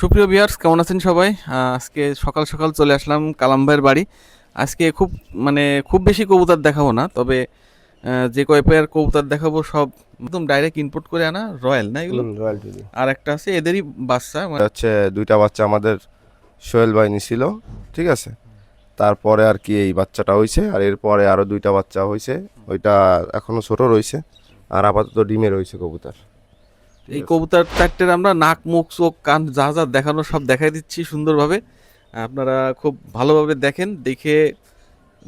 সুপ্রিয় ভিউয়ার্স, কেমন আছেন সবাই? আজকে সকাল সকাল চলে আসলাম কালাম ভাইয়ের বাড়ি। আজকে খুব বেশি কবুতর দেখাবো না, তবে যে কয় পেয়ার কবুতর দেখাবো সব একদম ডাইরেক্ট ইনপুট করে আনা রয়্যাল না এগুলো। রয়্যাল টিভি আর একটা আছে এদেরই বাচ্চা, হচ্ছে দুইটা বাচ্চা আমাদের সোহেল ভাই নিছিল, ঠিক আছে। তারপরে আর কি এই বাচ্চাটা হইছে, আর এরপরে আরো দুইটা বাচ্চা হইছে, ওইটা এখনো ছোট রইছে, আর আপাতত ডিমে রইছে কবুতর। এই কবুতর চারটের আমরা নাক মুখ চোখ কান যা যা দেখানো সব দেখাই দিচ্ছি সুন্দরভাবে। আপনারা খুব ভালোভাবে দেখেন, দেখে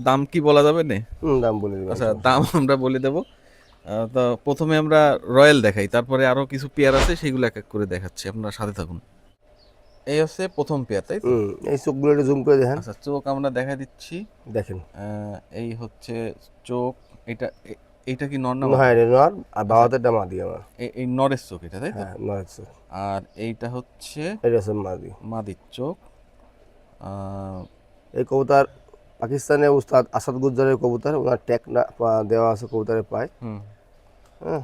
দাম কি বলা যাবে না? দাম বলে দিবেন। আচ্ছা, দাম আমরা বলে দেবো। তো প্রথমে আমরা রয়্যাল দেখাই, তারপরে আরো কিছু পেয়ার আছে সেগুলো এক এক করে দেখাচ্ছি, আপনারা সাথে থাকুন। এই হচ্ছে প্রথম পেয়ার, তাই তো? এই চোখগুলো একটু জুম করে দেখেন। আচ্ছা, চোখ আমরা দেখা দিচ্ছি, দেখেন। এই হচ্ছে চোখ। এটা এইটা কি নর না? হ্যাঁ, এটা নর, আর বাবাতেরটা মাদি আমার। এই নরের চোখ এটা, তাই তো? হ্যাঁ, নরের চোখ। আর এইটা হচ্ছে এটা হচ্ছে মাদি। মাদির চোখ। এই কবুতর পাকিস্তানের উস্তাদ আসাদ গুজ্জারের কবুতর, ওনার ট্যাগ না দেওয়া আছে কবুতরের পায়। হ্যাঁ,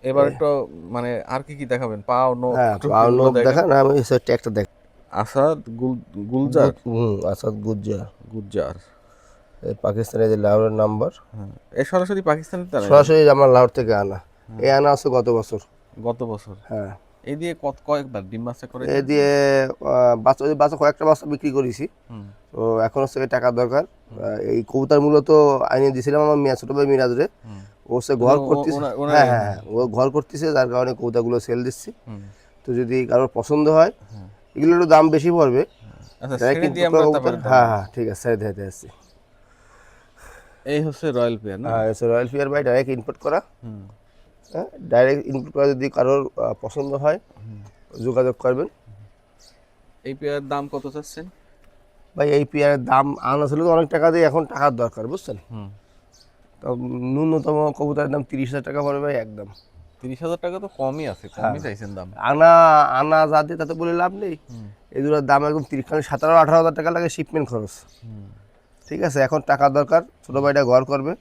এবার একটু মানে আর কি কি দেখাবেন? পাও নখ হ্যাঁ, চোখ পাও এগুলো নখ দেখান। দেখান, আমি ট্যাগটা দেখ। আসাদ গুলজার। আসাদ গুজ্জার গুজ্জার। এই পাকিস্তানের যে লাহোরের নাম্বার, হ্যাঁ, এ সরাসরি পাকিস্তানের তারা সরাসরি আমার লাহোর থেকে আনা। এই আনা আছে গত বছর। গত বছর। হ্যাঁ, এই দিয়ে কয়েকবার ডিম বাচ্চা করে? এ দিয়ে বাচ্চা বাচ্চা কয়েকটা বাচ্চা বিক্রি করেছি। হুম। তো এখন হচ্ছে টাকার দরকার। এই কবুতর মূলত আনিয়ে দিয়েছিলাম আমার মেয়ে ছোট ভাই মিরাজরে। ও হচ্ছে ঘর করতেছে। হ্যাঁ হ্যাঁ হ্যাঁ, ও ঘর করতেছে, যার কারণে কবুতরগুলো সেল দিচ্ছি। তো যদি কারোর পছন্দ হয়, এগুলো একটু দাম বেশি পড়বে। আচ্ছা, যারা ছেড়ে কিনতে দিয়ে আমরা কবুতর, তারপরে দাম। হ্যাঁ হ্যাঁ ঠিক আছে, ছেড়ে দিতে আসছি। এই হচ্ছে রয়্যাল পেয়ার না? হ্যাঁ, হচ্ছে রয়্যাল ফিয়ার বাই ডাইরেক্ট ইনপুট করা। হুম। হ্যাঁ, ডাইরেক্ট ইনপুট করা, যদি কারোর পছন্দ হয় যোগাযোগ করবেন। এই পেয়ার দাম কত চাচ্ছেন? ভাই এই পেয়ারের দাম আনা ছিল তো অনেক টাকা দিয়ে, এখন টাকার দরকার, বুঝছেন। হুম। তো ন্যূনতম কবুতরের দাম 30,000 টাকা পড়বে ভাই, একদম। 30,000 টাকা তো কমই আছে, কমই চাইছেন দাম। আনা আনা যা দিয়ে তাতে বলে লাভ নেই। এগুলোর দাম একদম 17-18 হাজার টাকা লাগে শিপমেন্ট খরচ। ঠিক আছে, এখন টাকার দরকার, ছোটো ভাইটা ঘর করবে,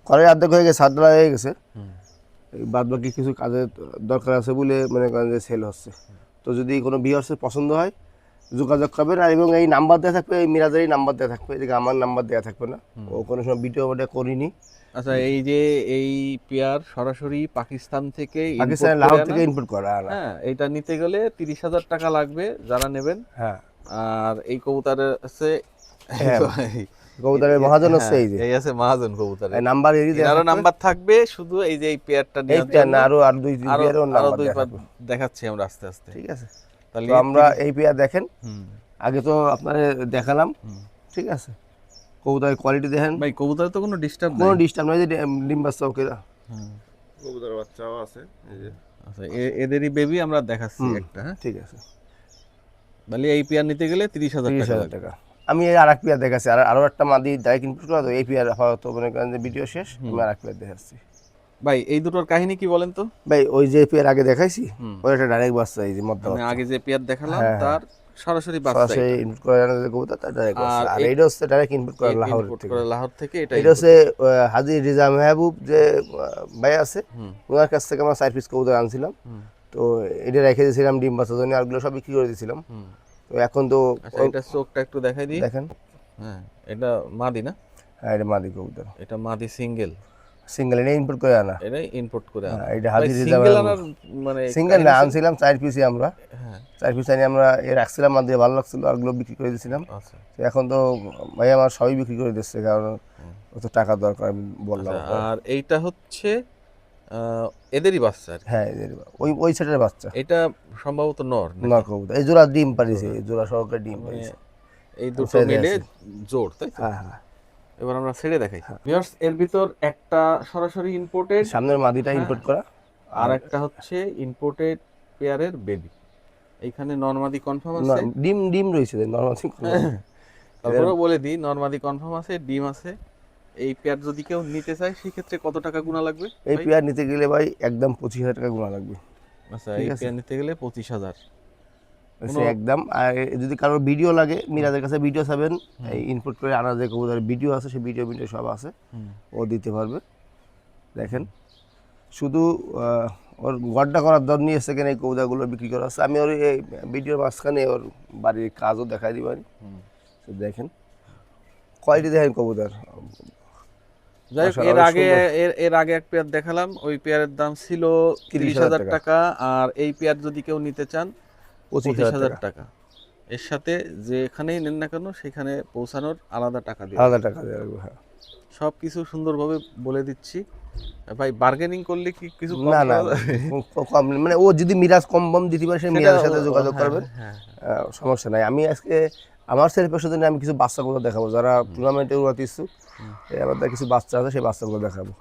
ঘরের অর্ধেক হয়ে গেছে, সাতটা হয়ে গেছে। এই বাদ বাকি কিছু কাজের দরকার আছে বলে মনে করেন যে সেল হচ্ছে। তো যদি কোনো ভিউয়ার্সের পছন্দ হয় যোগাযোগ করবেন। আর এবং এই নাম্বার দেওয়া থাকবে, এই মিরাজেরই নাম্বার দেওয়া থাকবে, এদিকে আমার নাম্বার দেওয়া থাকবে না। ও কোনো সময় ভিডিও করিনি। আচ্ছা, এই যে এই পেয়ার সরাসরি পাকিস্তান থেকে পাকিস্তানের লাহোর থেকে ইনপুট করা। হ্যাঁ, এটা নিতে গেলে 30,000 টাকা লাগবে যারা নেবেন। হ্যাঁ, আর এই কবুতরের আছে কবুতরের মহাজন হচ্ছে এই যে এই আছে মহাজন কবুতরের নাম্বার, এরই দেওয়া আরো থাকবে। নাম্বার থাকবে, শুধু এই যে এই পেয়ারটা এই নেওয়ার পেয়ার জন্য না, আরো আর দুই পেয়ারের আরো নাম্বার দুই দেওয়া পার থাকবে। দেখাচ্ছি আমরা আস্তে আস্তে। ঠিক আছে, তাহলে তো আমরা এই পেয়ার দেখেন। আগে তো আপনারে দেখালাম, ঠিক আছে। কবুতরের কোয়ালিটি দেখেন ভাই, কবুতরের তো কোনো ডিস্টার্ব কোনো নাই। ডিস্টার্ব নয়, যে ডিম বাচ্চা ওকে। কবুতরের বাচ্চাও আছে এই যে। আচ্ছা, এদেরই বেবি আমরা দেখাচ্ছি একটা। হ্যাঁ, ঠিক আছে, তাহলে এই পেয়ার নিতে গেলে 30,000 টাকা 30,000 লাগবে। টাকা। আমি এই আর এক পেয়ার দেখাচ্ছি, আরও একটা মাদি ডাইরেক্ট ইনপুট করা, তো এই পেয়ার হয়তো মনে করেন যে ভিডিও শেষ, আমি আর এক পেয়ার দেখাচ্ছি। ভাই, এই দুটোর কাহিনী কি বলেন তো? ভাই ওই যে পেয়ার আগে দেখাইছি, ওই একটা ডাইরেক্ট বাচ্চা, এই যে মধ্যে মানে আগে যে পেয়ার দেখালাম হ্যাঁ, তার সরাসরি বাচ্চা সরাসরি এটা। ইনপুট করা জানা যায় কবুতর, তার ডাইরেক্ট বাচ্চা। আর আর এইটা হচ্ছে ডাইরেক্ট ইনপুট করা লাহোর ইনপুট থেকে। করে লাহোর থেকে এটা এটা হচ্ছে হাজি রিজা মেহবুব যে ভাই আছে, ওনার কাছ থেকে আমরা 4 পিস কবুতর আনছিলাম। তো এটা রেখে দিয়েছিলাম ডিম বাচ্চার জন্য, আরগুলো সব বিক্রি করে দিয়েছিলাম। তো এখন তো আচ্ছা, এটা চোখটা একটু দেখাই দিই। দেখেন। হ্যাঁ, এটা মাদি না? হ্যাঁ, এটা মাদি কবুতর, এটা মাদি সিঙ্গেল। সিঙ্গেল, এটা ইনপুট করে আনা। এটা ইনপুট করে আনা। এটা ভাই, হাজি রিজা সিঙ্গেল আনার মানে সিঙ্গেল না, আনছিলাম 4 পিসই আমরা। হ্যাঁ, 4 পিস আনি আমরা রাখছিলাম, মাদি ভালো লাগছিল, আরগুলো বিক্রি করে দিয়েছিলাম। আচ্ছা। তো এখন তো ভাই আমার সবই বিক্রি করে দিচ্ছে, কারণ অত টাকা দরকার, আমি বললাম। আচ্ছা, আর এইটা হচ্ছে এদেরই বাচ্চা আর কি। হ্যাঁ, ওই ওই সেটের বাচ্চা। এটা সম্ভবত নর নাকি? নর কবুতর, এই জোড়া ডিম পারিছে, এই জোড়া সহকারে ডিম পারিছে। এই দুটো মিলে জোড়, তাই তো? হ্যাঁ হ্যাঁ, এবার আমরা ছেড়ে দেখাই। ভিউয়ার্স, এর ভিতর একটা সরাসরি ইম্পোর্টেড, সামনের মাদিটা ইনপুট করা, আর একটা হচ্ছে ইম্পোর্টেড পেয়ারের বেবি। এইখানে নরমাদি কনফার্ম না, আছে। ডিম ডিম রয়েছে নরমাল। তারপরেও বলে দিই, নরমাদি কনফার্ম আছে, ডিম আছে। এই পেয়ার যদি কেউ নিতে চায় সেক্ষেত্রে কত টাকা গুণা লাগবে? এই পেয়ার নিতে গেলে ভাই একদম 25,000 টাকা গুণা লাগবে। আচ্ছা, এই পেয়ার নিতে গেলে 25,000 একদম। আর যদি কারোর ভিডিও লাগে, মিরাজের কাছে ভিডিও চাবেন, এই ইনপুট করে আনা যে কবুতরের ভিডিও আছে, সেই ভিডিও সব আছে, ও দিতে পারবে। দেখেন, শুধু ওর ঘরটা করার দর নিয়ে সেখানে এই কবুতরগুলো বিক্রি করা আছে। আমি ওর এই ভিডিওর মাঝখানে ওর বাড়ির কাজও দেখাই দিই পারি, দেখেন কোয়ালিটি দেখেন কবুতর। যাই হোক, মাশাআল্লাহ, এর অনেক আগে সুন্দর। এর আগে এক পেয়ার দেখালাম, ওই পেয়ারের দাম ছিল 30,000 30,000 টাকা। আর এই পেয়ার যদি কেউ নিতে চান 25,000 25,000 টাকা, টাকা। এর সাথে যেখানেই নেন না কেন সেখানে পৌঁছানোর আলাদা টাকা দিয়ে আলাদা টাকা দেওয়া লাগবে। হ্যাঁ, সব কিছু সুন্দরভাবে বলে দিচ্ছি। ভাই বার্গেনিং করলে কি কিছু কম না না করা না, যাবে? কম মানে ও যদি মিরাজ কম বম দিতে পারে সেই সেটা মিরাজের সাথে যোগাযোগ হ্যাঁ করবেন, হ্যাঁ। সমস্যা নাই। আমি আজকে আমার সেলফের সাথে আমি কিছু বাচ্চাগুলো দেখাবো যারা টুর্নামেন্টে উড়াতে ইচ্ছুক। আমাদের কিছু বাচ্চা আছে, সেই বাচ্চাগুলো দেখাবো।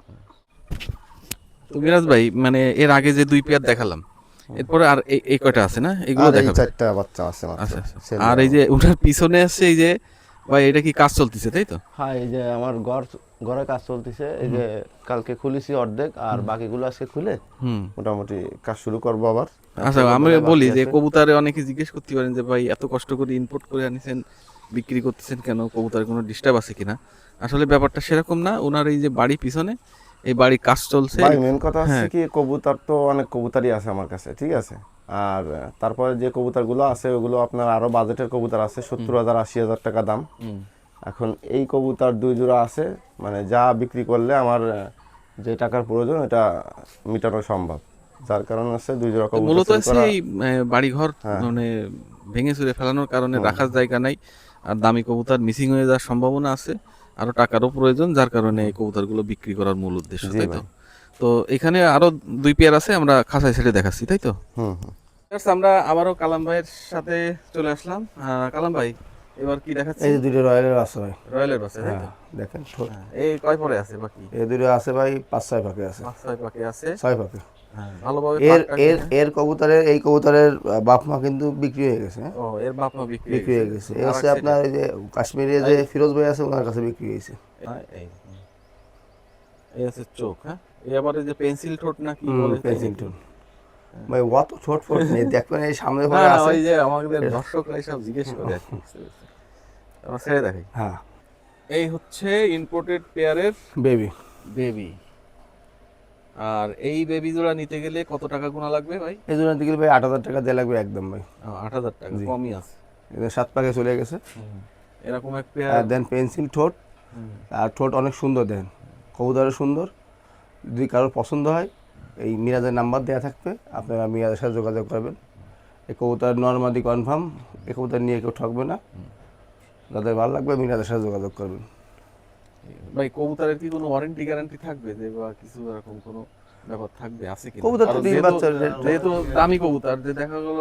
তো মিরাজ ভাই, মানে এর আগে যে দুই পেয়ার দেখালাম, এরপরে আর এই কয়টা আছে না, এগুলো আর এই দেখাবেন? 4টা বাচ্চা আছে মাত্র। আচ্ছা আচ্ছা। ছেলে আর এই যে ওটার পিছনে আছে এই যে, ভাই এটা কি কাজ চলতেছে তাই তো? হ্যাঁ, এই যে আমার ঘরে কাজ চলতেছে। এই যে কালকে খুলেছি অর্ধেক, আর বাকিগুলো আজকে খুলে হুম। মোটামুটি কাজ শুরু করবো আবার। আচ্ছা, আমি বলি যে কবুতরে অনেকে জিজ্ঞেস করতে পারেন যে ভাই এত কষ্ট করে ইম্পোর্ট করে আনিছেন, বিক্রি করতেছেন কেন, কবুতরের কোনো ডিস্টার্ব আছে কিনা? আসলে ব্যাপারটা সেরকম না। ওনার এই যে বাড়ি পিছনে, এই বাড়ির কাজ চলছে। ভাই মেন কথা হচ্ছে হ্যাঁ। কি, কবুতর তো অনেক কবুতরই আছে আমার কাছে, ঠিক আছে। আর তারপরে যে কবুতরগুলো আছে ওগুলো আপনার আরো বাজেটের কবুতর আছে, 70,000 80,000 টাকা দাম। এখন এই কবুতর 2 জোড়া আছে, মানে যা বিক্রি করলে আমার যে টাকার প্রয়োজন এটা মেটানো সম্ভব, যার কারণে আছে 2 জোড়া তো কবুতর মূলত সেল করা। এই বাড়িঘর মানে ভেঙে চুরে ফেলানোর কারণে রাখার জায়গা নাই, আর দামি কবুতর মিসিং হয়ে যাওয়ার সম্ভাবনা আছে, আরো টাকারও প্রয়োজন, যার কারণে এই কবুতরগুলো বিক্রি করার মূল উদ্দেশ্য, জি তাই তো? ভাই। তো এখানে আরো দুই পেয়ার আছে, আমরা খাঁচায় ছেড়ে দেখাচ্ছি, তাই তো? হুম হুম। আমরা আবারও কালাম ভাইয়ের সাথে চলে আসলাম। কালাম ভাই, এবার কি দেখাচ্ছি? এই যে দুটো রয়্যালের আছে ভাই, রয়্যালের বাসে, তাই তো? দেখেন ঠোঁট। এই কয় পরে আছে বাকি? এই দুটো আছে ভাই 5-6 পাখি আছে, 5-6 পাকে আছে। 6 পাখি। ভালোভাবে এর পাকটা এর কিনে- এর কবুতরের এই কবুতরের বাপ মা কিন্তু বিক্রি হয়ে গেছে, হ্যাঁ? ও, এর বাপ মা বিক্রি বিক্রি হয়ে গেছে। এই আর হচ্ছে এক আপনার এই যে কাশ্মীরে যে ফিরোজ ভাই আছে ওনার কাছে বিক্রি হয়েছে। এই আছে চোখ, হ্যাঁ। এই আবার এই যে পেন্সিল ঠোঁট না কি বলে, তাই পেন্সিল নাকি? টোন ভাই, অত ছোট ফোট নেই, দেখবেন এই সামনে না পরে না, আছে। ওই যে আমাদের দর্শকরাই সব জিজ্ঞেস করে আর কি, বুঝতে পেরেছি। আমরা ছেড়ে দেখাই। হ্যাঁ, এই হচ্ছে ইম্পোর্টেড পেয়ারের বেবি। বেবি। আর এই বেবি জোড়া নিতে গেলে কত টাকা গোনা লাগবে ভাই? এই জন্য দিকে ভাই 8,000 টাকা দিয়ে লাগবে একদম ভাই। 8,000 টাকা, কমই আছে। এদের 7 পাকে চলে গেছে। এরকম এক আর পেয়ার। দেন পেন্সিল ঠোঁট, আর ঠোঁট অনেক সুন্দর, দেন কবুতরও সুন্দর। যদি কারোর পছন্দ হয় এই মিরাজের নাম্বার দেওয়া থাকবে, আপনারা মিরাজের সাথে যোগাযোগ করবেন। এই কবুতর নর্মালি কনফার্ম, এই কবুতর নিয়ে কেউ ঠকবে না। যাদের ভালো লাগবে মিরাজের সাথে যোগাযোগ করবেন। ভাই কবুতরের কি কোনো ওয়ারেন্টি গ্যারান্টি থাকবে, যে বা কিছু এরকম কোনো ব্যাপার থাকবে, আছে কি? কবুতর তো ডিম বাচ্চা যেহেতু দামি কবুতর, যে দেখা গেল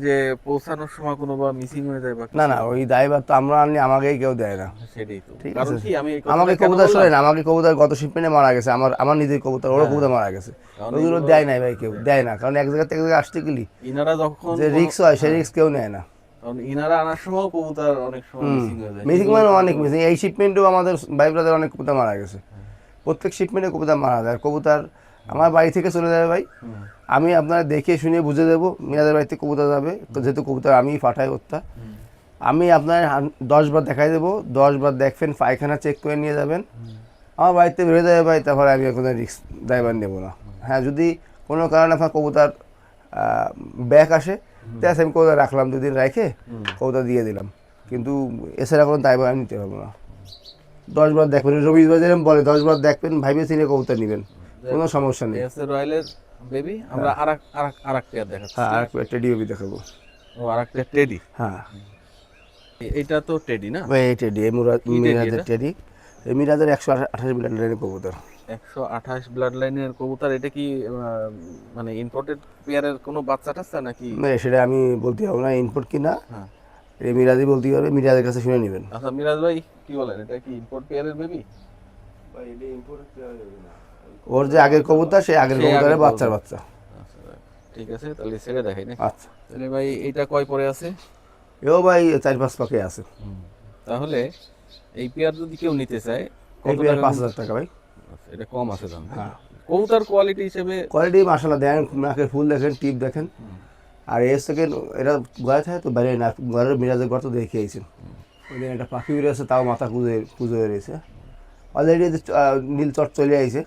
যে পৌঁছানোর সময় কোনো বা মিসিং হয়ে যায় বা না না, ওই দায়ভার তো আমরা আনলে আমাকেই কেউ দেয় না। সেটাই তো ঠিক কারণ আছে। কি, আমি এই কথাটা আমাকে কেন কবুতর বললাম? শোনেন, আমাকে কবুতর গত শিপমেন্টে মারা গেছে, আমার নিজের কবুতর, ওরও কবুতর মারা গেছে। কারণ ওগুলো এগুলো- দেয় নাই ভাই, কেউ দেয় না, কারণ এক জায়গা থেকে এক জায়গায় আসতে গেলি ইনারা যখন যে রিস্ক হয় সেই রিস্ক কেউ নেয় না। কারণ ইনারা আনার সময় কবুতর অনেক সময় মিসিং হয়ে যায়। মিসিং মানে অনেক মিসিং। এই শিপমেন্টেও আমাদের ভাই ব্রাদার অনেক কবুতর মারা গেছে। প্রত্যেক শিপমেন্টে কবুতর মারা যায়। কবুতর আমার বাড়ি থেকে চলে যাবে ভাই, আমি আপনারা দেখে শুনে বুঝে দেবো মিরাজের বাড়িতে কবুতর যাবে, তো যেহেতু কবুতর আমিই পাঠাই করতা, আমি আপনার 10 বার দেখাই দেবো, 10 বার দেখবেন, পায়খানা চেক করে নিয়ে যাবেন, আমার বাড়িতে বেরো যাবে ভাই, তারপরে আমি কোনো রিস্ক ড্রাইভার নেবো না। হ্যাঁ, যদি কোনো কারণে আপনার কবুতর ব্যাক আসে, তাই আমি কবুতর রাখলাম, 2 দিন রেখে কবুতর দিয়ে দিলাম, কিন্তু এছাড়া কোনো দায়ভার আমি নিতে পারবো না। 10 বার দেখবেন, রবিবার যেরকম বলে 10 বার দেখবেন, ভাইবে চিনে কবুতর নেবেন, কোনো সমস্যা নেই। এই হচ্ছে রয়্যালের বেবি। আমরা আরেক পেয়ার দেখাচ্ছি। হ্যাঁ, আর একটা ডিওবি দেখাবো। ও, আরেক পেয়ার টেডি। হ্যাঁ এটা তো টেডি না? ভাই, এই টেডি, এই টেডি মিরাজের এটা? টেডি, এই মিরাজের 128 মিটার লাইনের কবুতর। 128 ব্লাড লাইনের কবুতর। এটা কি মানে ইম্পোর্টেড পেয়ারের কোনো বাচ্চা টাচ্চা নাকি? না, সেটা আমি বলতে পারবো না ইনপুট কিনা, হ্যাঁ। এই মিরাজই বলতে পারবে, মিরাজের কাছে শুনে নেবেন। আচ্ছা মিরাজ ভাই, কি বলেন, এটা কি ইম্পোর্ট পেয়ারের বেবি? ওর যে আগের কবুতর, সেই আগের সেই আগের কবুতরের বাচ্চার কবুতর। বাচ্চা। আচ্ছা, ঠিক আছে, তাহলে ছেড়ে দেখাই না। আচ্ছা, তাহলে ভাই এটা কয় পরে আছে? এও ভাই 4-5 পাকে আছে। তাহলে এই পেয়ার যদি কেউ নিতে চায় এই কত পেয়ার টাকা? 5,000 টাকা ভাই। আচ্ছা, এটা কম আছে দাম। হ্যাঁ, কবুতর কোয়ালিটি হিসেবে কোয়ালিটি মাশাআল্লাহ, দেখেন নাকের ফুল দেখেন, টিপ দেখেন। আর এর থেকে এরা ঘরে থাকে তো বাইরে না, ঘরের মিরাজের ঘর তো দেখে আইছেন। ওই দিন একটা পাখি উড়ে আছে, তাও মাথা পুজো রয়েছে অলরেডি। নীল চট চলে আইছে,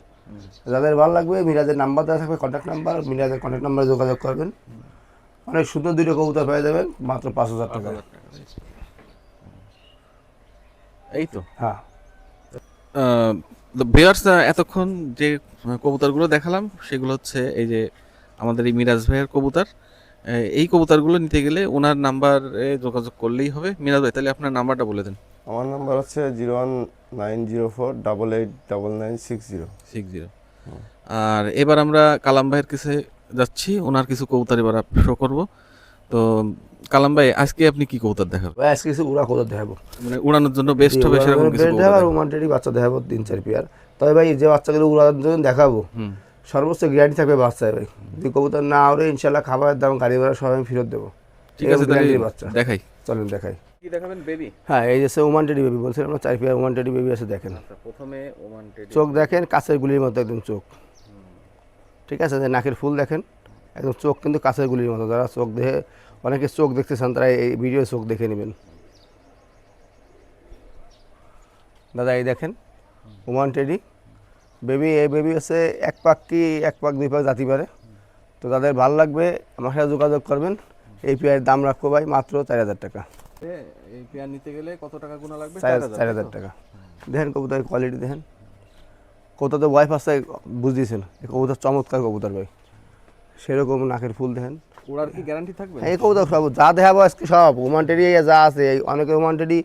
যাদের ভালো লাগবে মিরাজের নাম্বার দেওয়া থাকবে, কন্ট্যাক্ট নাম্বার, মিরাজের কন্ট্যাক্ট নাম্বারে যোগাযোগ করবেন। অনেক সুন্দর দুটো কবুতর পেয়ে যাবেন মাত্র 5,000 টাকা। এই তো হ্যাঁ, ভিউয়ার্স, এতক্ষণ যে কবুতরগুলো দেখালাম সেগুলো হচ্ছে এই যে আমাদের এই মিরাজ ভাইয়ের কবুতর। এই কবুতরগুলো নিতে গেলে ওনার নাম্বারে যোগাযোগ করলেই হবে। মিরাজ ভাই, তাহলে আপনার নাম্বারটা বলে দেন। আমার নাম্বার হচ্ছে 01904889960। 60। আর এবার আমরা কালাম ভাইয়ের কাছে যাচ্ছি, ওনার কিছু কবুতর এবার শো করব। তো কালাম ভাই, আজকে আপনি কি কবুতর দেখাবেন? ভাই আজকে কিছু উড়া কবুতর দেখাবো, মানে উড়ানোর জন্য বেস্ট হবে সেরকম কিছু কবুতর দেখাবো আর দেখাবেন। রোমান্টেডি বাচ্চা দেখাবো 3-4 পেয়ার। তবে ভাই যে বাচ্চাগুলো উড়ানোর জন্য দেখাবো হুম, সর্বোচ্চ গ্যারান্টি থাকবে বাচ্চায় ভাই। যদি কবুতর না ওরে ইনশাল্লাহ খাবারের দাম, গাড়ি ভাড়া সব আমি ফেরত দেবো। ঠিক আছে, তাহলে গ্যারান্টির বাচ্চা। দেখাই। চলেন দেখাই। কি দেখাবেন? বেবি? হ্যাঁ, এই যে ওমান টেডি বেবি বলছিলাম না, 4 পেয়ার ওমান টেডি বেবি আছে, দেখেন আচ্ছা, প্রথমে ওমান টেডি। চোখ দেখেন, কাঁচের গুলির মতো একদম চোখ। ঠিক আছে, যে নাকের ফুল দেখেন, একদম চোখ কিন্তু কাঁচের গুলির মতো। যারা চোখ দেখে, অনেকে চোখ দেখতে চান, তারা এই ভিডিও চোখ দেখে নেবেন। দাদা এই দেখেন ওমান টেডি বেবি। এই বেবি হচ্ছে 1 পাক কি 1 পাক 2 পাক জাতি পারে। তো যাদের ভালো লাগবে আমার সাথে যোগাযোগ করবেন। এই পেয়ারের দাম রাখবো ভাই মাত্র 4,000 টাকা। এই পেয়ার নিতে গেলে কত টাকা গুনা লাগবে? 4,000 টাকা। দেখেন কবুতরের কোয়ালিটি দেখেন। কবুতর তো ওয়াইফ আছে বুঝিয়েছেন, এই কবুতর চমৎকার কবুতর ভাই। সেরকম নাকের ফুল দেখেন। ওড়ার কি গ্যারান্টি থাকবে? এই কবুতর সব যা দেখাবো আজকে সব ওমান্টেডি যা আছে, এই অনেকে ওমান্টেডি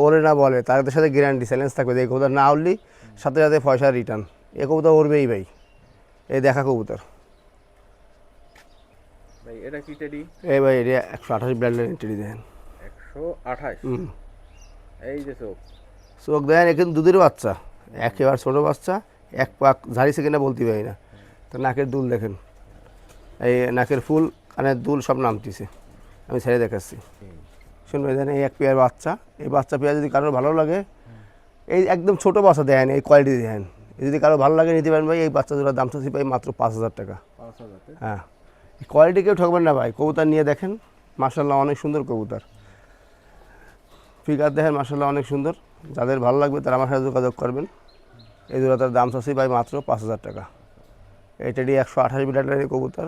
ওরে না বলে, তাদের সাথে গ্যারান্টি চ্যালেঞ্জ থাকবে যে এই কবুতর না উঠলি সাথে সাথে পয়সা রিটার্ন। এই কবুতর উড়বেই ভাই। এই দেখা কবুতর ভাই এটা কি টেডি? এই ভাই, এটা 128 ব্লাড লাইন টেডি দেখেন। 128। এই যে চোখ। চোখ দেখেন, এখানে দুধের বাচ্চা, একেবারে ছোটো বাচ্চা, 1 পাক ঝাড়িছে কিনা বলতে পারি না। তো নাকের দুল দেখেন, এই নাকের ফুল, কানের দুল সব নামতেছে। আমি ছেড়ে দেখাচ্ছি, শুনবেন। দেখেন এই 1 পেয়ার বাচ্চা। এই বাচ্চা পেয়ার যদি কারোর ভালো লাগে, এই একদম ছোটো বাচ্চা দেখেন, এই কোয়ালিটি দেখেন, যদি কারো ভালো লাগে নিতে পারেন ভাই। এই বাচ্চা দুটোর দাম চাচ্ছি পাই মাত্র 5,000 টাকা। 5000। হ্যাঁ, কোয়ালিটি কেউ ঠকবেন না ভাই। কবুতর নিয়ে দেখেন, মার্শাল্লাহ অনেক সুন্দর কবুতর। ফিগার দেখেন মার্শাল্লাহ অনেক সুন্দর। যাদের ভালো লাগবে তারা আমার সাথে যোগাযোগ করবেন। এই দুটার দাম চাচ্ছি ভাই মাত্র 5,000 টাকা। এটারই 128 বিটারের কবুতর।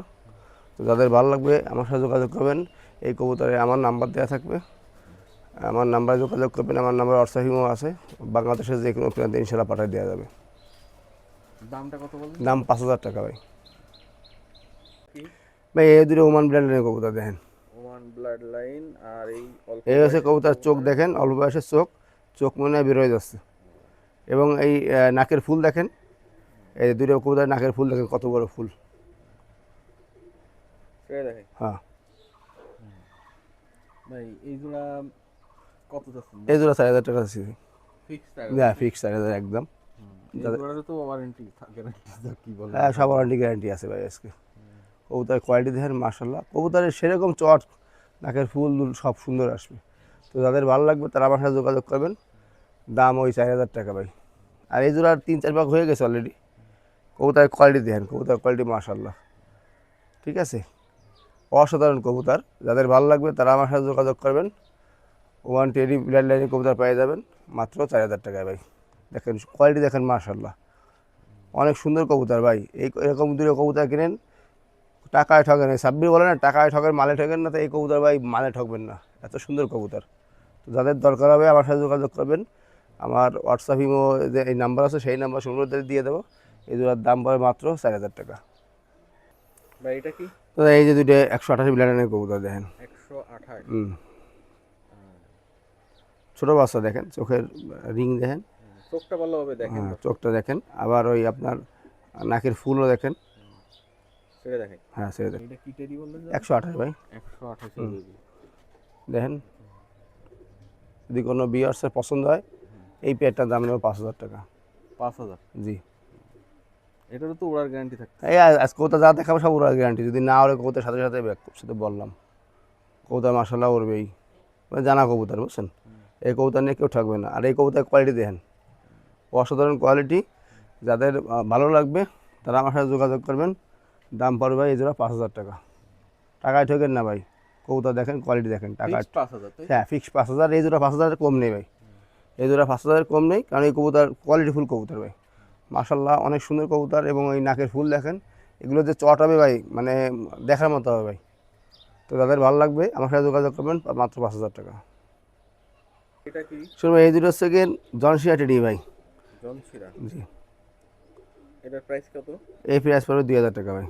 তো যাদের ভালো লাগবে আমার সাথে যোগাযোগ করবেন। এই কবুতরে আমার নাম্বার দেওয়া থাকবে, আমার নাম্বারে যোগাযোগ করবেন। আমার নাম্বার হোয়াটসঅ্যাপ ইমো আছে, বাংলাদেশের যে কোনো প্রান্তে ইনশাল্লাহ পাঠিয়ে দেওয়া যাবে। দামটা কত বলবেন? দাম 5,000 টাকা ভাই। ভাই এই দুটো ওমান ব্র্যান্ডের কবুতর দেখেন। Oman blood line. আর এই অল্প এই হচ্ছে কবুতর চোখ দেখেন, অল্প বয়সের চোখ, চোখ মনে হয় বেরোয় যাচ্ছে। এবং এই নাকের ফুল দেখেন, এই দুটো কবুতর নাকের ফুল দেখেন কত বড় ফুল। ছেড়ে দেখে। হ্যাঁ, ভাই এই জোড়া কত যাচ্ছে? এই দুটো 4,000 টাকা আছে। ফিক্সড হ্যাঁ, ফিক্স 4,000 একদম। এই জোড়ারও তো ওয়ারেন্টি গ্যারান্টি কি বলে? হ্যাঁ, সব ওয়ারেন্টি গ্যারান্টি আছে ভাই আজকে। কবুতরের কোয়ালিটি দেখেন মার্শাল্লাহ, কবুতরের সেরকম চট, নাকের ফুল দুল সব সুন্দর আসবে। তো যাদের ভালো লাগবে তারা আমার সাথে যোগাযোগ করবেন। দাম ওই 4,000 টাকা ভাই। আর এই জোড়ার 3-4 ভাগ হয়ে গেছে অলরেডি। কবুতরের কোয়ালিটি দেখেন, কবুতরের কোয়ালিটি মার্শাল্লাহ। ঠিক আছে, অসাধারণ কবুতর। যাদের ভালো লাগবে তারা আমার সাথে যোগাযোগ করবেন। ওমান টেডি ব্লাড লাইনের কবুতর পেয়ে যাবেন মাত্র 4,000 টাকায় ভাই। দেখেন কোয়ালিটি দেখেন মার্শাল্লাহ, অনেক সুন্দর কবুতর ভাই। এরকম দুটো কবুতর কিনেন, টাকায় ঠকেন। এই সাব্বির বলে না, টাকায় ঠকেন মালে ঠকেন না। তো এই কবুতর ভাই মানে ঠকবেন না, এত সুন্দর কবুতর। তো যাদের দরকার হবে আমার সাথে যোগাযোগ করবেন। আমার হোয়াটসঅ্যাপ ইমো যে এই নাম্বার আছে, সেই নাম্বার সুন্দর দিয়ে দেবো। এই দুটার দাম পড়ে মাত্র 4,000 টাকা। ভাই এটা কি? তো এই যে দুটো 128 ব্লাডের কবুতর দেখেন। 128। ছোটো বাচ্চা দেখেন, চোখের রিং দেখেন, চোখটা ভালোভাবে দেখেন। হ্যাঁ চোখটা দেখেন। আবার ওই আপনার নাকের ফুলও দেখেন। ছেড়ে দেখে। হ্যাঁ, সেটা দেখেন। এটা কি টেডি বললেন? 128 ভাই 128। দেখেন। যদি কোনো ভিউয়ার্সের পছন্দ হয়, এই পেয়ারটার দাম নেবে 5,000 টাকা। 5000। জি, এটারও তো ওড়ার গ্যারান্টি থাকে। এই আজ কৌতা যা দেখাবো সব ওরা গ্যারান্টি। যদি না ওরে কৌতার সাথে সাথে ব্যাক সাথে বললাম, কৌতা মাসাল্লাহ উড়বেই, মানে জানা কবুতর বুঝছেন। এই কবুতর নিয়ে কেউ ঠকবে না। আর এই কবুতর কোয়ালিটি দেখেন, অসাধারণ কোয়ালিটি। যাদের ভালো লাগবে তারা আমার সাথে যোগাযোগ করবেন। দাম পড়বে ভাই এই জোড়া 5,000 টাকা। টাকায় ঠকেন না ভাই, কবুতর দেখেন, কোয়ালিটি দেখেন। টাকায় 5000। হ্যাঁ, ফিক্স 5,000। এই জোড়া 5,000 কম নেই ভাই, এই জোড়া 5,000 কম নেই, কারণ এই কবুতর কোয়ালিটিফুল কবুতর ভাই। মাশাল্লাহ অনেক সুন্দর কবুতর, এবং ওই নাকের ফুল দেখেন, এগুলো যে চট হবে ভাই, মানে দেখার মতো হবে ভাই। তো যাদের ভালো লাগবে আমার সাথে যোগাযোগ করবেন, মাত্র 5,000 টাকা। এটা কি? শুনুন ভাই, এই দুটো হচ্ছে গিয়ে জনশিয়া টেডি ভাই। জনশিরা। জি, এটার প্রাইস কত? এই প্রাইস পড়বে 2,000 টাকা ভাই।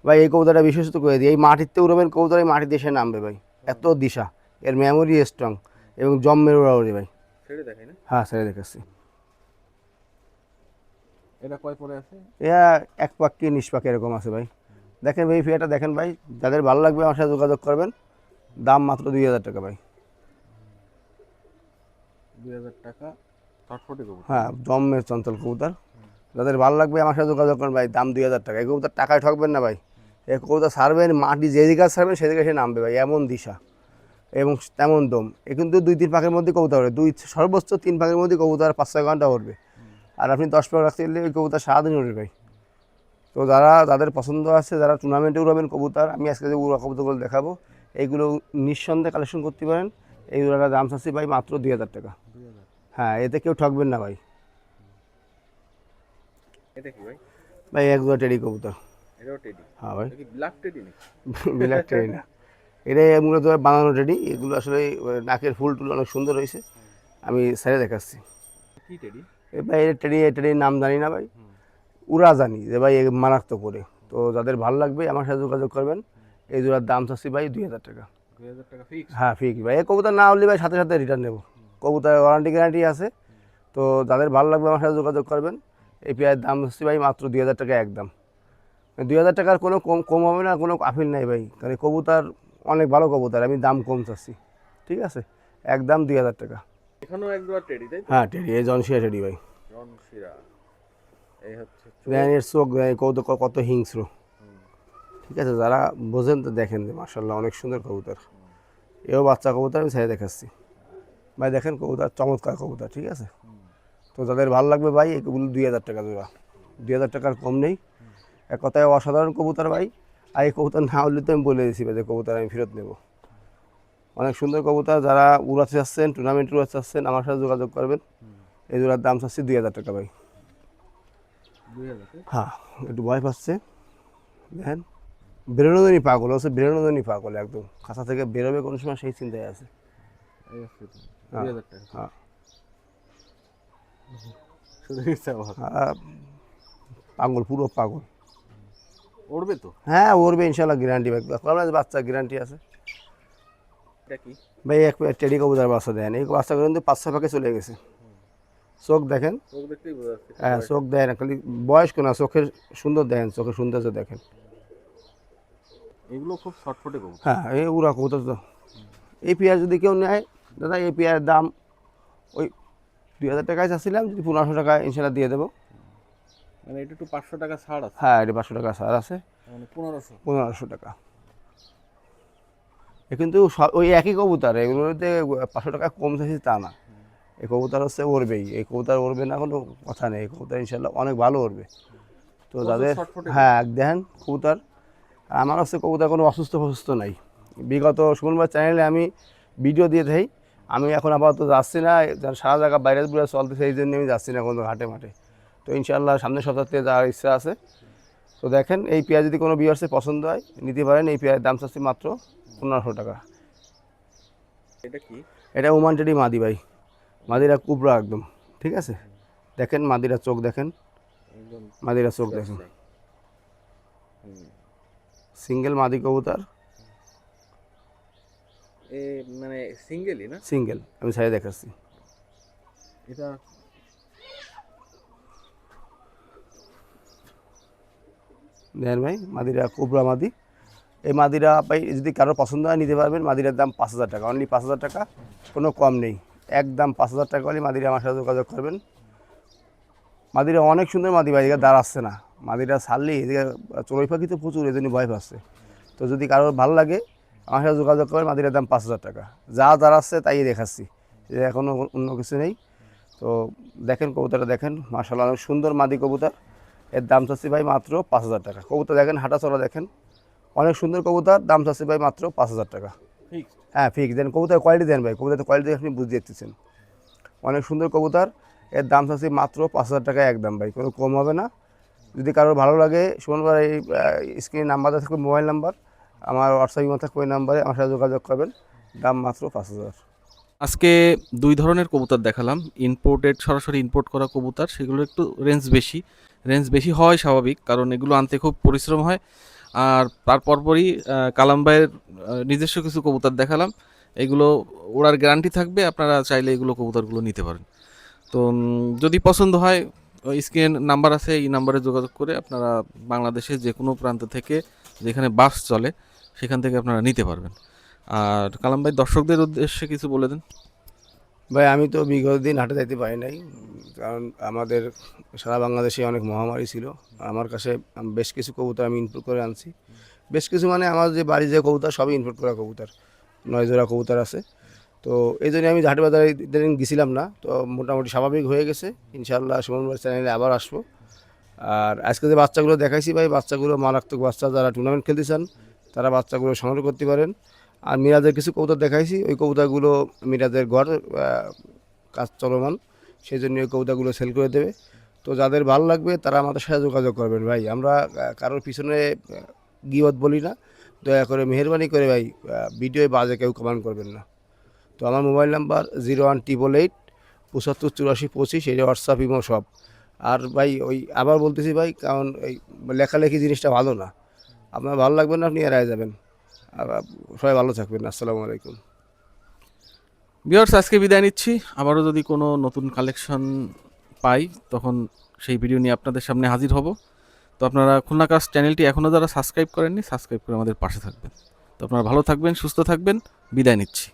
ভাই এই কবুতরটা বিশেষত করে দিই, এই মাটিতে উড়বেন কবুতর, এই মাটিতে এসে নামবে ভাই, এত দিশা, এর মেমোরি স্ট্রং এবং জম্মের উড়াউড়ি ভাই। ছেড়ে দেখাই না? হ্যাঁ স্যার দেখাচ্ছি। এটা কয় পরে আছে? এরা এক পাক্কি নিষ্পাক এরকম আছে ভাই। দেখেন ভাই ফিয়াটা দেখেন ভাই, যাদের ভালো লাগবে আমার সাথে যোগাযোগ করবেন, দাম মাত্র 2,000 টাকা ভাই। 2000 টাকা ছটফটে কবুতর। হ্যাঁ জম্মের চঞ্চল কবুতর, যাদের ভালো লাগবে আমার সাথে যোগাযোগ করবেন ভাই, দাম 2,000 টাকা। এই কবুতর টাকায় ঠকবেন না ভাই, এই কবুতর ছাড়বেন মাটি যেদিকে ছাড়বেন সেদিকে সে নামবে ভাই, এমন দিশা এবং তেমন দম। এ কিন্তু 2-3 পাকের মধ্যে কবুতর উঠবে, সর্বোচ্চ 3 পাকের মধ্যে কবুতর 5-6 ঘন্টা উঠবে। আর আপনি 10 পাক রাখতে গেলে ওই কবুতর সারাদিন উঠবে ভাই। তো যাদের পছন্দ আছে, যারা টুর্নামেন্টে উড়াবেন কবুতর, আমি আজকে যে উড়া কবুতরগুলো দেখাবো, এইগুলো নিঃসন্দেহে কালেকশন করতে পারেন। এই উড়াটার দাম চাচ্ছি ভাই মাত্র 2,000 টাকা। হ্যাঁ এতে কেউ ঠকবেন না ভাই। এটা কি ভাই? ভাই এক জোড়া টেডি কবুতর। এটাও টেডি? হ্যাঁ ভাই, এটা কি ব্ল্যাক টেডি নাকি? ব্ল্যাক টেডি না, এটাই মূলত বানানো টেডি। এগুলো আসলে নাকের ফুল টুল অনেক সুন্দর হয়েছে, আমি স্যারে দেখাচ্ছি। কি টেডি? ভাই এই টেডির নাম জানি না ভাই, উড়া জানি যে ভাই এ মারাত্মক করে। তো যাদের ভালো লাগবে আমার সাথে যোগাযোগ করবেন। এই জোড়ার দাম চাচ্ছি ভাই 2,000 টাকা। 2000 টাকা ফিক্স? হ্যাঁ ফিক্স ভাই, এই কবুতর না হলে ভাই সাথে সাথে রিটার্ন নেবো, কবুতর ওয়ারেন্টি গ্যারান্টি আছে। তো যাদের ভালো লাগবে আমার সাথে যোগাযোগ করবেন। এই পেয়ারের দাম হচ্ছে ভাই মাত্র 2,000 টাকা একদম। 2,000 টাকার কোনো কম হবে না, কোনো আপিল নাই ভাই, কারণ কবুতর অনেক ভালো কবুতর, আমি দাম কম চাচ্ছি, ঠিক আছে, একদম 2,000 টাকা। এখানেও এক জোড়া টেডি তাই তো? হ্যাঁ টেডি, এই জনশিয়া টেডি ভাই। জনশিরা। এই হচ্ছে দেখেন এর চোখ, দেখেন কবুতর কত হিংস্র, ঠিক আছে, যারা বোঝেন তো দেখেন যে মার্শাল্লাহ অনেক সুন্দর কবুতর। এও বাচ্চা কবুতর, আমি ছেড়ে দেখাচ্ছি ভাই, দেখেন কবুতর চমৎকার কবুতর, ঠিক আছে। তো যাদের ভালো লাগবে ভাই এগুলো 2,000 টাকা জোড়া, 2,000 টাকার কম নেই। এক কথায় অসাধারণ কবুতর ভাই। আর এই কবুতর না হলে তো আমি বলে দিয়েছি ভাই যে কবুতর আমি ফেরত নেব। অনেক সুন্দর কবুতর, যারা উড়াতে চাচ্ছেন, টুর্নামেন্ট উড়াতে চাচ্ছেন, আমার সাথে যোগাযোগ করবেন। এই জোড়ার দাম চাচ্ছি 2,000 টাকা ভাই। 2000? হ্যাঁ একটু ভয় পাচ্ছে, দেখেন বেরোনোদনী পাগল হচ্ছে, বেরোনোদনী পাগল একদম, খাঁচা থেকে বেরোবে কোনো সময় সেই চিন্তায় আছে। এই হচ্ছে তো। হ্যাঁ। 2000 টাকা। হ্যাঁ শুধু ইচ্ছা ভালো। হ্যাঁ, পাগল পুরো পাগল। উড়বে তো? হ্যাঁ উড়বে ইনশাল্লাহ, গ্যারান্টি ভাই, বাচ্চা গ্যারান্টি আছে। এটা কি? ভাই এক টেডি কবুতর বাচ্চা দেন, এই বাচ্চাগুলো কিন্তু 5-6 পাকে চলে গেছে। চোখ দেখেন, চোখ দেখতেই বোঝা যাচ্ছে। হ্যাঁ চোখ দেয় না, খালি বয়স্ক না, চোখের সুন্দর দেখেন, চোখের সৌন্দর্য দেখেন। এগুলো খুব ছটফটে কবুতর। হ্যাঁ এই উড়া কবুতর তো। এই পেয়ার যদি কেউ নেয় দাদা, এই পেয়ারের দাম ওই 2,000 টাকায় চাচ্ছিলাম, যদি 1,500 টাকায় ইনশাল্লাহ দিয়ে দেবো। মানে এটা একটু 500 টাকা ছাড় আছে। হ্যাঁ এটা 500 টাকা ছাড় আছে, মানে 1500। 1,500 টাকা। এ কিন্তু ওই একই কবুতর, এগুলোতে 500 টাকা কম চাইছি তা না। এই কবুতর হচ্ছে উড়বেই, এই কবুতর উড়বে না কোনো কথা নেই, এই কবুতর ইনশাল্লাহ অনেক ভালো উড়বে। তো যাদের ছটফটে হ্যাঁ দেখেন কবুতর, আমার হচ্ছে কবুতর কোনো অসুস্থ নাই। বিগত শুনবার চ্যানেলে আমি ভিডিও দিয়ে থাকি, আমি এখন আপাতত যাচ্ছি না, সারা জায়গা বাইরে পুরো চলতেছে, এই জন্য আমি যাচ্ছি না কোনো ঘাটে মাঠে। তো ইনশাল্লাহ সামনের সপ্তাহ থেকে যাওয়ার ইচ্ছা আছে। তো দেখেন এই পেঁয়াজ যদি কোনো ভিউয়ার্সের পছন্দ হয় নিতে পারেন। এই পেঁয়াজের দাম চাচ্ছি মাত্র 1,500 টাকা। এটা কি? এটা ওমান টেডি মাদি ভাই, মাদিরা কুবরা একদম, ঠিক আছে। দেখেন মাদিরা চোখ দেখেন, একদম মাদিরা চোখ দেখেন, সিঙ্গেল মাদি কবুতর, এ মানে সিঙ্গেলই না? সিঙ্গেল, আমি সাইডে দেখাচ্ছি। এটা দেখেন ভাই মাদিরা কুবরা মাদি। এই মাদিরা ভাই যদি কারো পছন্দ হয় নিতে পারবেন। মাদিরার দাম 5,000 টাকা, অনলি 5,000 টাকা, কোনো কম নেই, একদম 5,000 টাকা হলে মাদিরা আমার সাথে যোগাযোগ করবেন। মাদিরা অনেক সুন্দর মাদি ভাই, এদিকে দাঁড়াচ্ছে না, মাদিরা ছাড়লেই এদিকে চড়ুই পাখি তো প্রচুর, এই জন্য ভয় পাচ্ছে। তো যদি কারোর ভালো লাগে আমার সাথে যোগাযোগ করবেন। মাদিরার দাম 5,000 টাকা, যা দাঁড়াচ্ছে তাই দেখাচ্ছি, যে এখনও অন্য কিছু নেই। তো দেখেন কবুতরটা দেখেন, মাশাআল্লাহ অনেক সুন্দর মাদি কবুতর। এর দাম চাচ্ছি ভাই মাত্র 5,000 টাকা। কবুতর দেখেন, হাঁটা চলা দেখেন, অনেক সুন্দর কবুতর, দাম চাচ্ছি ভাই মাত্র 5,000 টাকা। ফিক্সড? হ্যাঁ ফিক্স দেন, কবুতর কোয়ালিটি দেন ভাই, কবুতর কোয়ালিটি আপনি বুঝতে দিচ্ছেন। অনেক সুন্দর কবুতর, এর দাম চাচ্ছি মাত্র 5,000 টাকা একদম ভাই, কোনো কম হবে না। যদি কারোর ভালো লাগে সুমন ভাই, এই স্ক্রিনে নাম্বার দেওয়া থাকবে, মোবাইল নাম্বার, আমার হোয়াটসঅ্যাপ ইমো থাকবে, ওই নাম্বারে আমার সাথে যোগাযোগ করবেন। দাম মাত্র 5,000। আজকে দুই ধরনের কবুতর দেখালাম, ইম্পোর্টেড, সরাসরি ইম্পোর্ট করা কবুতর, সেগুলো একটু রেঞ্জ বেশি হয় স্বাভাবিক, কারণ এগুলো আনতে খুব পরিশ্রম হয়। আর তার পরপরই কালাম ভাইয়ের নিজস্ব কিছু কবুতর দেখালাম, এগুলো ওড়ার গ্যারান্টি থাকবে, আপনারা চাইলে এগুলো কবুতরগুলো নিতে পারেন। তো যদি পছন্দ হয়, স্ক্রিন নাম্বার আছে, এই নাম্বারে যোগাযোগ করে আপনারা বাংলাদেশের যে কোনো প্রান্ত থেকে, যেখানে বাস চলে সেখান থেকে আপনারা নিতে পারবেন। আর কালাম ভাই, দর্শকদের উদ্দেশ্যে কিছু বলে দেন। ভাই আমি তো বিগত দিন হাটে যাইতে পারি নাই, কারণ আমাদের সারা বাংলাদেশে অনেক মহামারী ছিল। আমার কাছে বেশ কিছু কবুতর আমি ইনপুট করে আনছি, বেশ কিছু মানে আমার যে বাড়ি যে কবুতর সবই ইনপুট করা কবুতর, 9 জোড়া কবুতর আছে। তো এই জন্য আমি হাটে বাজারে ইদানিং গেছিলাম না, তো মোটামুটি স্বাভাবিক হয়ে গেছে। ইনশাআল্লাহ সুমন ভাই চ্যানেলে আবার আসবো। আর আজকে যে বাচ্চাগুলো দেখাইছি ভাই, বাচ্চাগুলো মারাত্মক বাচ্চা, যারা টুর্নামেন্ট খেলতে চান তারা বাচ্চাগুলো সংগ্রহ করতে পারেন। আর মিরাজের কিছু কবুতর দেখাইছি, ওই কবুতরগুলো মিরাজের ঘর কাজ চলমান, সেই জন্য ওই কবুতরগুলো সেল করে দেবে। তো যাদের ভালো লাগবে তারা আমাদের সাথে যোগাযোগ করবেন ভাই। আমরা কারোর পিছনে গিবত বলি না, দয়া করে মেহেরবানি করে ভাই ভিডিওয় বাজে কেউ কমেন্ট করবেন না। তো আমার মোবাইল নাম্বার 0188 75 84 25, এটা হোয়াটসঅ্যাপ ইমো সব। আর ভাই ওই আবার বলতেছি ভাই, কারণ এই লেখালেখি জিনিসটা ভালো না, আপনার ভালো লাগবে না, আপনি এড়ায় যাবেন। সবাই ভালো থাকবেন, আসসালামু আলাইকুম। ভিউয়ার্স, আজকে বিদায় নিচ্ছি। আবারও যদি কোনো নতুন কালেকশন পাই, তখন সেই ভিডিও নিয়ে আপনাদের সামনে হাজির হব। তো আপনারা খুলনা কাস্ট চ্যানেলটি এখনও যারা সাবস্ক্রাইব করেননি, সাবস্ক্রাইব করে আমাদের পাশে থাকবেন। তো আপনারা ভালো থাকবেন, সুস্থ থাকবেন, বিদায় নিচ্ছি।